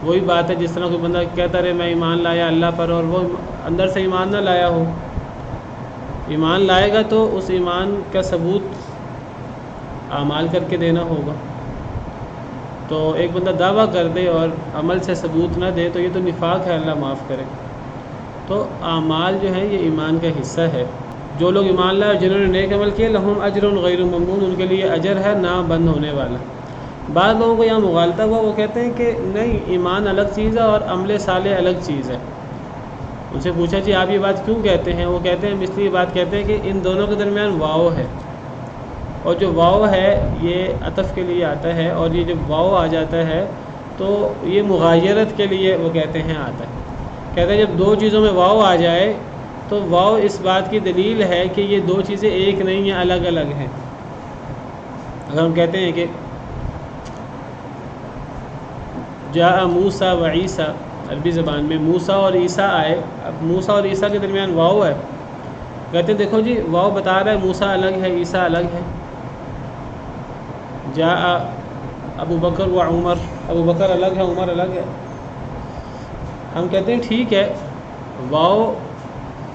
B: وہی بات ہے جس طرح کوئی بندہ کہتا رہے میں ایمان لایا اللہ پر اور وہ اندر سے ایمان نہ لایا ہو۔ ایمان لائے گا تو اس ایمان کا ثبوت اعمال کر کے دینا ہوگا۔ تو ایک بندہ دعویٰ کر دے اور عمل سے ثبوت نہ دے تو یہ تو نفاق ہے، اللہ معاف کرے۔ تو اعمال جو ہیں یہ ایمان کا حصہ ہے۔ جو لوگ ایمان لائے اور جنہوں نے نیک عمل کیے لہم اجر غیر ممنون، ان کے لیے اجر ہے نہ بند ہونے والا۔ بعض لوگوں کو یہاں مغالطہ ہوا، وہ کہتے ہیں کہ نہیں ایمان الگ چیز ہے اور عمل صالح الگ چیز ہے۔ ان سے پوچھا جی آپ یہ بات کیوں کہتے ہیں؟ وہ کہتے ہیں اس لیے یہ بات کہتے ہیں کہ ان دونوں کے درمیان واو ہے، اور جو واو ہے یہ عطف کے لیے آتا ہے، اور یہ جب واو آ جاتا ہے تو یہ مغایرت کے لیے وہ کہتے ہیں آتا ہے۔ کہتے ہیں جب دو چیزوں میں واو آ جائے تو واو اس بات کی دلیل ہے کہ یہ دو چیزیں ایک نہیں ہیں، الگ الگ ہیں۔ اگر ہم کہتے ہیں کہ جاء موسیٰ و عیسیٰ، عربی زبان میں موسیٰ اور عیسیٰ آئے، اب موسیٰ اور عیسیٰ کے درمیان واو ہے، کہتے ہیں دیکھو جی واو بتا رہا ہے موسیٰ الگ ہے عیسیٰ الگ ہے۔ جاء ابو بکر و عمر، ابو بکر الگ ہے عمر الگ ہے۔ ہم کہتے ہیں ٹھیک ہے واو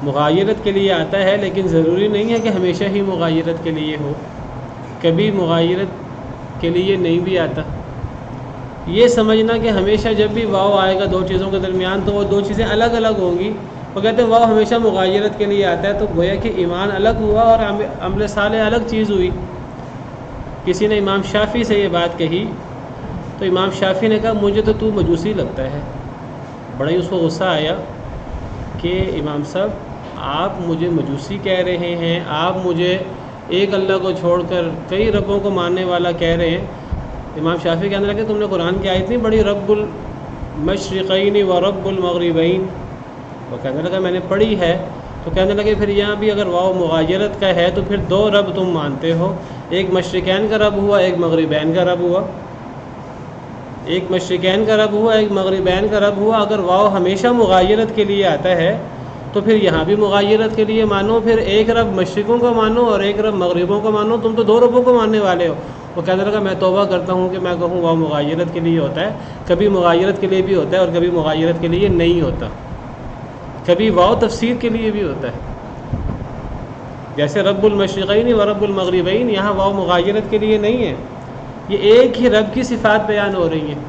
B: مغایرت کے لیے آتا ہے، لیکن ضروری نہیں ہے کہ ہمیشہ ہی مغایرت کے لیے ہو، کبھی مغایرت کے لیے نہیں بھی آتا۔ یہ سمجھنا کہ ہمیشہ جب بھی واو آئے گا دو چیزوں کے درمیان تو وہ دو چیزیں الگ الگ ہوں گی، وہ کہتے ہیں واو ہمیشہ مغایرت کے لیے آتا ہے، تو گویا کہ ایمان الگ ہوا اور عمل صالح الگ چیز ہوئی۔ کسی نے امام شافعی سے یہ بات کہی تو امام شافعی نے کہا مجھے تو مجوسی لگتا ہے۔ بڑا ہی اس کو غصہ آیا کہ امام صاحب آپ مجھے مجوسی کہہ رہے ہیں، آپ مجھے ایک اللہ کو چھوڑ کر کئی ربوں کو ماننے والا کہہ رہے ہیں۔ امام شافعی کہنے لگے تم نے قرآن کی آیت نہیں پڑھی رب المشرقین و رب المغربین؟ وہ کہنے لگا میں نے پڑھی ہے۔ تو کہنے لگے پھر یہاں بھی اگر واو مغایرت کا ہے تو پھر دو رب تم مانتے ہو، ایک مشرقین کا رب ہوا ایک مغربین کا رب ہوا، ایک مشرقین کا رب ہوا ایک مغربین کا رب ہوا۔ اگر واو ہمیشہ مغایرت کے لیے آتا ہے تو پھر یہاں بھی مغایرت کے لیے مانو، پھر ایک رب مشرقوں کو مانو اور ایک رب مغربوں کو مانو، تم تو دو ربوں کو ماننے والے ہو۔ وہ کہنے لگا میں توبہ کرتا ہوں کہ میں کہوں واو مغایرت کے لیے ہوتا ہے، کبھی مغایرت کے لیے بھی ہوتا ہے اور کبھی مغایرت کے لیے نہیں ہوتا، کبھی واو تفسیر کے لیے بھی ہوتا ہے۔ جیسے رب المشرقین و رب المغربین، یہاں واو مغایرت کے لیے نہیں ہے، یہ ایک ہی رب کی صفات بیان ہو رہی ہیں،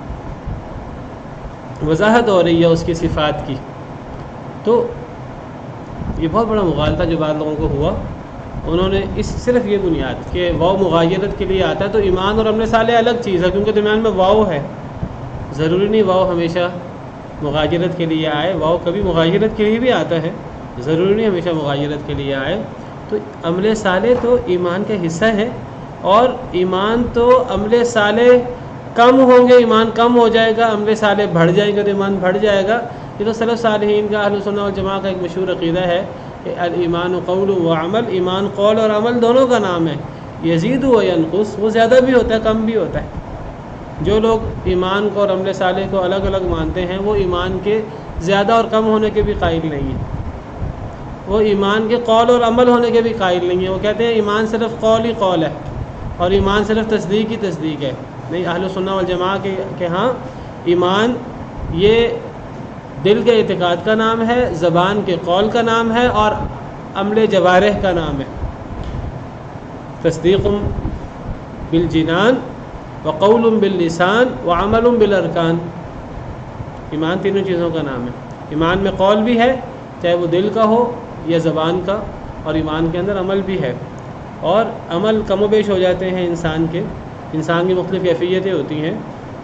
B: وضاحت ہو رہی ہے اس کی صفات کی۔ تو یہ بہت بڑا مغالطہ جو بعض لوگوں کو ہوا، انہوں نے صرف یہ بنیاد کہ واو مغایرت کے لیے آتا ہے تو ایمان اور عمل صالح الگ چیز ہے، کیونکہ درمیان میں واو ہے۔ ضروری نہیں واو ہمیشہ مغایرت کے لیے آئے، واو کبھی مغایرت کے لیے بھی آتا ہے، ضروری نہیں ہمیشہ مغایرت کے لیے آئے۔ تو عمل صالح تو ایمان کا حصہ ہے، اور ایمان تو عمل صالح کم ہوں گے ایمان کم ہو جائے گا، عمل صالح بڑھ جائیں گے تو ایمان بڑھ جائے گا۔ یہ تو سلف صالحین کا اہل سنت والجماعہ کا ایک مشہور عقیدہ ہے کہ الایمان قول و عمل، ایمان قول اور عمل دونوں کا نام ہے، یزید و ینقص، وہ زیادہ بھی ہوتا ہے کم بھی ہوتا ہے۔ جو لوگ ایمان کو اور عمل صالح کو الگ الگ مانتے ہیں وہ ایمان کے زیادہ اور کم ہونے کے بھی قائل نہیں ہیں، وہ ایمان کے قول اور عمل ہونے کے بھی قائل نہیں ہیں۔ وہ کہتے ہیں ایمان صرف قول ہی قول ہے اور ایمان صرف تصدیق ہی تصدیق ہے۔ نہیں، اہل سنت والجماعہ کے ہاں ایمان یہ دل کے اعتقاد کا نام ہے، زبان کے قول کا نام ہے اور عمل جوارح کا نام ہے۔ تصدیق بالجنان وقول باللسان وعمل بالارکان، ایمان تینوں چیزوں کا نام ہے۔ ایمان میں قول بھی ہے چاہے وہ دل کا ہو یا زبان کا، اور ایمان کے اندر عمل بھی ہے، اور عمل کم و بیش ہو جاتے ہیں انسان کی مختلف کیفیتیں ہوتی ہیں،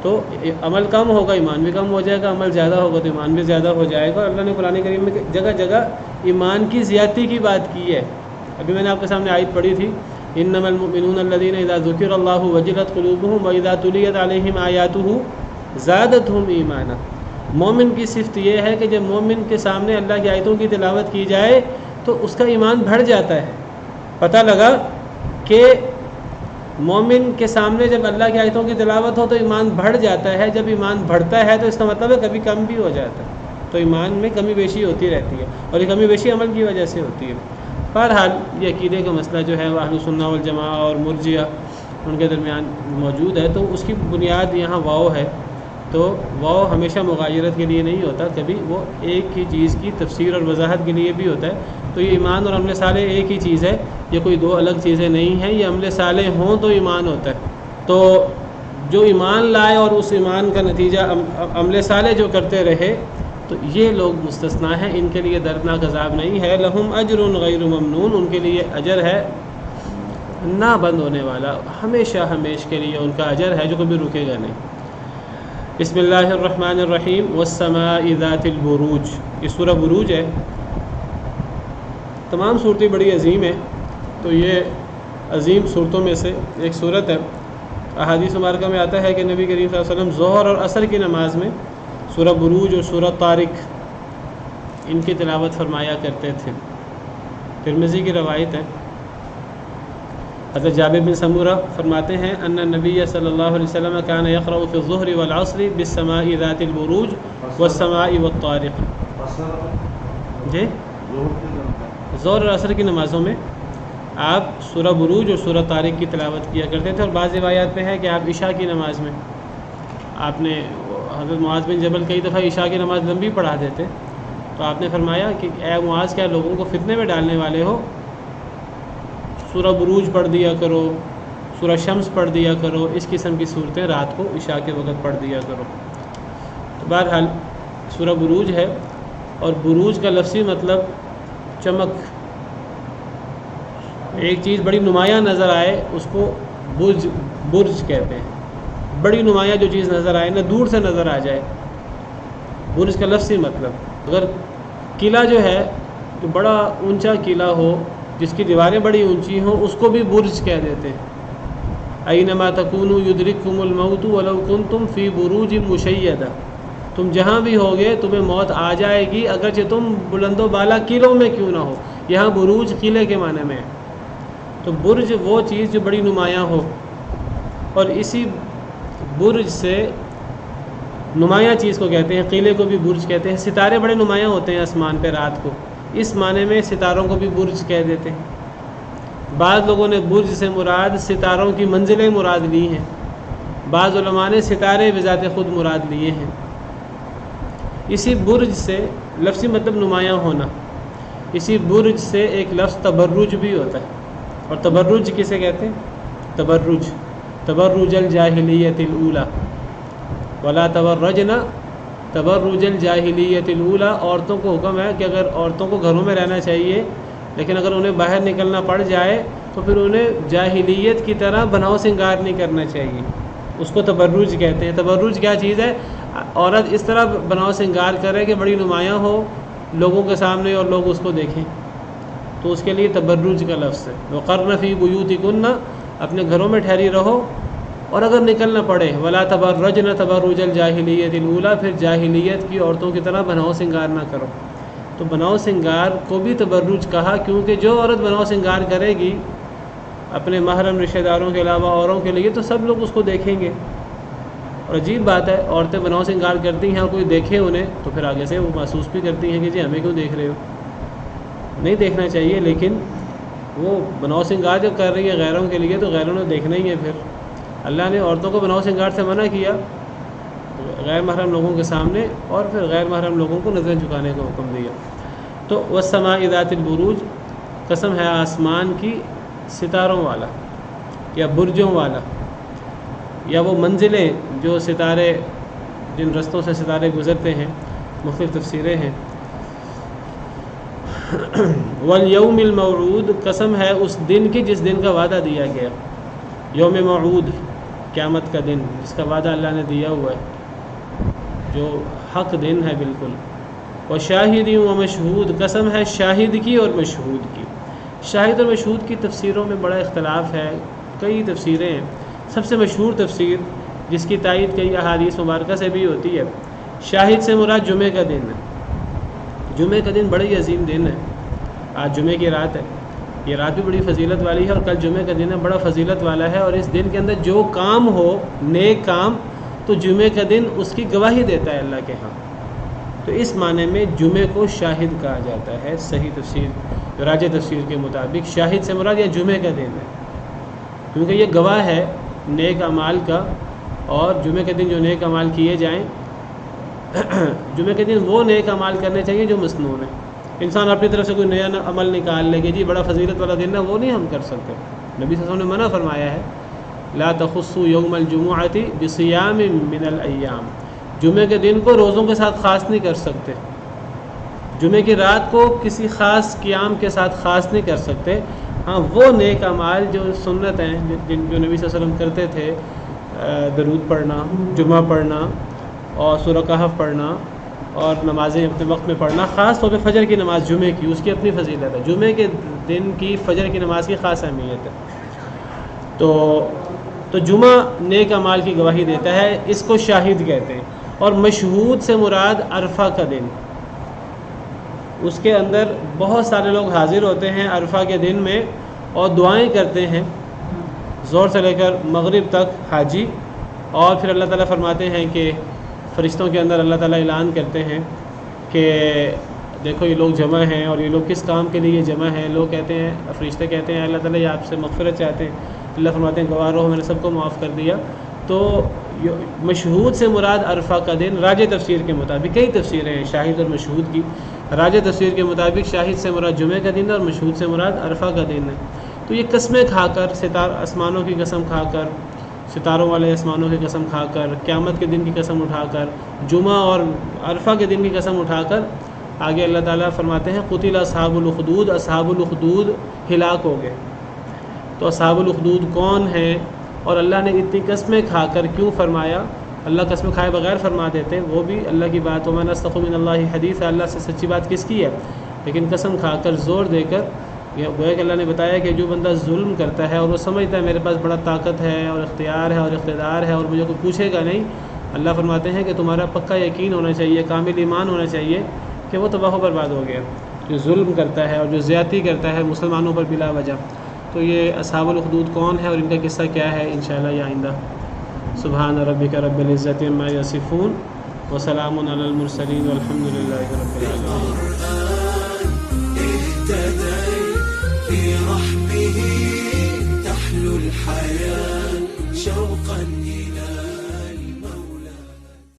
B: تو عمل کم ہوگا ایمان بھی کم ہو جائے گا، عمل زیادہ ہوگا تو ایمان بھی زیادہ ہو جائے گا۔ اور اللہ نے قرآن کریم میں جگہ جگہ ایمان کی زیادتی کی بات کی ہے۔ ابھی میں نے آپ کے سامنے آیت پڑھی تھی انما المؤمنون الذين اذا ذكر الله وجلت قلوبهم واذا تليت عليهم آیاته زادتهم ایمانا۔ مومن کی صفت یہ ہے کہ جب مومن کے سامنے اللہ کی آیتوں کی تلاوت کی جائے تو اس کا ایمان بڑھ جاتا ہے۔ پتہ لگا کہ مومن کے سامنے جب اللہ کی آیتوں کی تلاوت ہو تو ایمان بڑھ جاتا ہے، جب ایمان بڑھتا ہے تو اس کا مطلب ہے کبھی کم بھی ہو جاتا ہے، تو ایمان میں کمی بیشی ہوتی رہتی ہے، اور یہ کمی بیشی عمل کی وجہ سے ہوتی ہے۔ بہرحال یہ عقیدے کا مسئلہ جو ہے وہ اہل سنہ والجماعہ اور مرجئہ ان کے درمیان موجود ہے، تو اس کی بنیاد یہاں واو ہے، تو واو ہمیشہ مغایرت کے لیے نہیں ہوتا، کبھی وہ ایک ہی چیز کی تفسیر اور وضاحت کے لیے بھی ہوتا ہے۔ تو یہ ایمان اور عمل صالح ایک ہی چیز ہے، یہ کوئی دو الگ چیزیں نہیں ہیں، یہ عمل صالح ہوں تو ایمان ہوتا ہے۔ تو جو ایمان لائے اور اس ایمان کا نتیجہ عمل صالح جو کرتے رہے، تو یہ لوگ مستثنا ہیں، ان کے لیے دردناک عذاب نہیں ہے۔ لہم اجر غیر ممنون، ان کے لیے اجر ہے نہ بند ہونے والا، ہمیشہ ہمیشہ کے لیے ان کا اجر ہے جو کبھی رکے گا نہیں۔ بسم اللہ الرحمن الرحیم والسماء ذات البروج، یہ سورہ بروج ہے۔ تمام صورتیں بڑی عظیم ہیں، تو یہ عظیم صورتوں میں سے ایک صورت ہے۔ احادیث مبارکہ میں آتا ہے کہ نبی کریم صلی اللہ علیہ وسلم ظہر اور عصر کی نماز میں سورہ بروج اور سورہ طارق ان کی تلاوت فرمایا کرتے تھے۔ ترمذی کی روایت ہے، حضرت جابر بن سمورہ فرماتے ہیں ان نبی صلی اللہ علیہ وسلم کان یقرأ فی الظہر والعصر بالسماء ذات البروج والسماء والطارق۔ جی ظہر اور عصر کی نمازوں میں آپ سورہ بروج اور سورہ طارق کی تلاوت کیا کرتے تھے، اور بعض روایات میں ہے کہ آپ عشاء کی نماز میں آپ نے حضرت معاذ بن جبل کئی دفعہ عشاء کی نماز لمبی پڑھا دیتے، تو آپ نے فرمایا کہ اے معاذ، کیا لوگوں کو فتنے میں ڈالنے والے ہو؟ سورہ بروج پڑھ دیا کرو، سورہ شمس پڑھ دیا کرو، اس قسم کی صورتیں رات کو عشاء کے وقت پڑھ دیا کرو۔ تو بہرحال سورہ بروج ہے، اور بروج کا لفظی مطلب چمک، ایک چیز بڑی نمایاں نظر آئے اس کو برج کہتے ہیں۔ بڑی نمایاں جو چیز نظر آئے، نہ دور سے نظر آ جائے، برج کا لفظی مطلب۔ اگر قلعہ جو ہے تو بڑا اونچا قلعہ ہو جس کی دیواریں بڑی اونچی ہوں، اس کو بھی برج کہہ دیتے ہیں۔ اینما تکونوا یدرککم الموت ولو کنتم فی بروج مشیدہ، تم جہاں بھی ہوگے تمہیں موت آ جائے گی اگرچہ تم بلند و بالا قلعوں میں کیوں نہ ہو۔ یہاں بروج قلعے کے معنی میں ہے، تو برج وہ چیز جو بڑی نمایاں ہو، اور اسی برج سے نمایاں چیز کو کہتے ہیں، قلعے کو بھی برج کہتے ہیں۔ ستارے بڑے نمایاں ہوتے ہیں آسمان پہ رات کو، اس معنی میں ستاروں کو بھی برج کہہ دیتے ہیں۔ بعض لوگوں نے برج سے مراد ستاروں کی منزلیں مراد لی ہیں، بعض علماء نے ستارے بذات خود مراد لیے ہیں۔ اسی برج سے لفظی مطلب نمایاں ہونا، اسی برج سے ایک لفظ تبرج بھی ہوتا ہے، اور تبرج کسے کہتے ہیں؟ تبرج الجاہلیت الاولی ولا تبرجنا تبرج الجاہلیت الاولی۔ عورتوں کو حکم ہے کہ اگر عورتوں کو گھروں میں رہنا چاہیے، لیکن اگر انہیں باہر نکلنا پڑ جائے تو پھر انہیں جاہلیت کی طرح بناؤ سنگار نہیں کرنا چاہیے، اس کو تبرج کہتے ہیں۔ تبرج کیا چیز ہے؟ عورت اس طرح بناؤ سنگار کرے کہ بڑی نمایاں ہو لوگوں کے سامنے اور لوگ اس کو دیکھیں، تو اس کے لیے تبرج کا لفظ ہے۔ وقرن فی بیوتکن، اپنے گھروں میں ٹھہری رہو، اور اگر نکلنا پڑے ولا تبرجن تبرج الجاہلیت الاولی، پھر جاہلیت کی عورتوں کی طرح بناؤ سنگار نہ کرو۔ تو بناؤ سنگار کو بھی تبرج کہا، کیونکہ جو عورت بناؤ سنگار کرے گی اپنے محرم رشتہ داروں کے علاوہ اوروں کے لیے، تو سب لوگ اس کو دیکھیں گے۔ اور عجیب بات ہے، عورتیں بناؤ سنگار کرتی ہیں اور کوئی دیکھے انہیں تو پھر آگے سے وہ محسوس بھی کرتی ہیں کہ جی ہمیں کیوں دیکھ رہے ہو۔ نہیں دیکھنا چاہیے، لیکن وہ بناؤ سنگار جب کر رہی ہے غیروں کے لیے تو غیروں نے دیکھنا ہی ہے۔ پھر اللہ نے عورتوں کو بناؤ سنگار سے منع کیا غیر محرم لوگوں کے سامنے، اور پھر غیر محرم لوگوں کو نظریں جھکانے کا حکم دیا۔ تو والسماء ذات البروج، قسم ہے آسمان کی ستاروں والا یا برجوں والا، یا وہ منزلیں جو ستارے، جن رستوں سے ستارے گزرتے ہیں، مختلف تفسیریں ہیں۔ والیوم الموعود، قسم ہے اس دن کی جس دن کا وعدہ دیا گیا۔ یوم موعود، قیامت کا دن جس کا وعدہ اللہ نے دیا ہوا ہے، جو حق دن ہے بالکل۔ وشاہد و مشہود، قسم ہے شاہد کی اور مشہود کی۔ شاہد اور مشہود کی تفسیروں میں بڑا اختلاف ہے، کئی تفسیریں ہیں۔ سب سے مشہور تفسیر جس کی تائید کئی احادیث مبارکہ سے بھی ہوتی ہے، شاہد سے مراد جمعہ کا دن ہے۔ جمعہ کا دن بڑا ہی عظیم دن ہے، آج جمعہ کی رات ہے، یہ رات بھی بڑی فضیلت والی ہے اور کل جمعے کا دن ہے بڑا فضیلت والا ہے، اور اس دن کے اندر جو کام ہو نیک کام تو جمعے کا دن اس کی گواہی دیتا ہے اللہ کے ہاں۔ تو اس معنی میں جمعے کو شاہد کہا جاتا ہے، صحیح تفسیر راجح تفسیر کے مطابق شاہد سے مراد یا جمعے کا دن ہے، کیونکہ یہ گواہ ہے نیک اعمال کا، اور جمعے کے دن جو نیک اعمال کیے جائیں جمعے کے دن وہ نیک اعمال کرنے چاہیے جو مسنون ہیں۔ انسان اپنی طرف سے کوئی نیا عمل نکال لے کہ جی بڑا فضیلت والا دن ہے، وہ نہیں ہم کر سکتے۔ نبی صلی اللہ علیہ وسلم نے منع فرمایا ہے لا تخصوا یوم الجمعۃ بصیام من الایام، جمعے کے دن کو روزوں کے ساتھ خاص نہیں کر سکتے، جمعے کی رات کو کسی خاص قیام کے ساتھ خاص نہیں کر سکتے۔ ہاں وہ نیک اعمال جو سنت ہیں جو نبی صلی اللہ علیہ وسلم کرتے تھے، درود پڑھنا، جمعہ پڑھنا اور سورہ کہف پڑھنا اور نمازیں اپنے وقت میں پڑھنا، خاص طور پہ فجر کی نماز جمعے کی اس کی اپنی فضیلت ہے، جمعے کے دن کی فجر کی نماز کی خاص اہمیت ہے۔ تو جمعہ نیک اعمال کی گواہی دیتا ہے، اس کو شاہد کہتے ہیں۔ اور مشہود سے مراد عرفہ کا دن، اس کے اندر بہت سارے لوگ حاضر ہوتے ہیں عرفہ کے دن میں اور دعائیں کرتے ہیں زور سے لے کر مغرب تک حاجی، اور پھر اللہ تعالیٰ فرماتے ہیں کہ فرشتوں کے اندر اللہ تعالیٰ اعلان کرتے ہیں کہ دیکھو یہ لوگ جمع ہیں اور یہ لوگ کس کام کے لیے جمع ہیں۔ لوگ کہتے ہیں، فرشتے کہتے ہیں اللہ تعالیٰ یہ آپ سے مغفرت چاہتے ہیں، اللہ فرماتے ہیں گواہ رہو میں نے سب کو معاف کر دیا۔ تو مشہود سے مراد عرفہ کا دن راجح تفسیر کے مطابق، کئی تفسیریں ہیں شاہد اور مشہود کی، راجح تفسیر کے مطابق شاہد سے مراد جمعے کا دن اور مشہود سے مراد عرفہ کا دن ہے۔ تو یہ قسمیں کھا کر، آسمانوں کی قسم کھا کر، ستاروں والے آسمانوں کی قسم کھا کر، قیامت کے دن کی قسم اٹھا کر، جمعہ اور عرفہ کے دن کی قسم اٹھا کر، آگے اللہ تعالیٰ فرماتے ہیں قتل اصحاب الاخدود، اصحاب الاخدود ہلاک ہو گئے۔ تو اصحاب الاخدود کون ہیں اور اللہ نے اتنی قسمیں کھا کر کیوں فرمایا؟ اللہ قسمیں کھائے بغیر فرما دیتے، وہ بھی اللہ کی بات، وَمَنْ أَصْدَقُ مِنَ اللَّهِ حَدِيثًا، اللہ سے سچی بات کس کی ہے؟ لیکن قسم کھا کر زور دے کر گویا کہ اللہ نے بتایا کہ جو بندہ ظلم کرتا ہے اور وہ سمجھتا ہے میرے پاس بڑا طاقت ہے اور اختیار ہے اور اقتدار ہے اور مجھے کوئی پوچھے گا نہیں، اللہ فرماتے ہیں کہ تمہارا پکا یقین ہونا چاہیے، کامل ایمان ہونا چاہیے کہ وہ تباہ و برباد ہو گیا جو ظلم کرتا ہے اور جو زیادتی کرتا ہے مسلمانوں پر بلا وجہ۔ تو یہ اصحاب الاخدود کون ہے اور ان کا قصہ کیا ہے انشاءاللہ یہ آئندہ۔ سبحان ربک رب العزت عما یصفون وسلام علی المرسلین والحمد للہ رب العالمین۔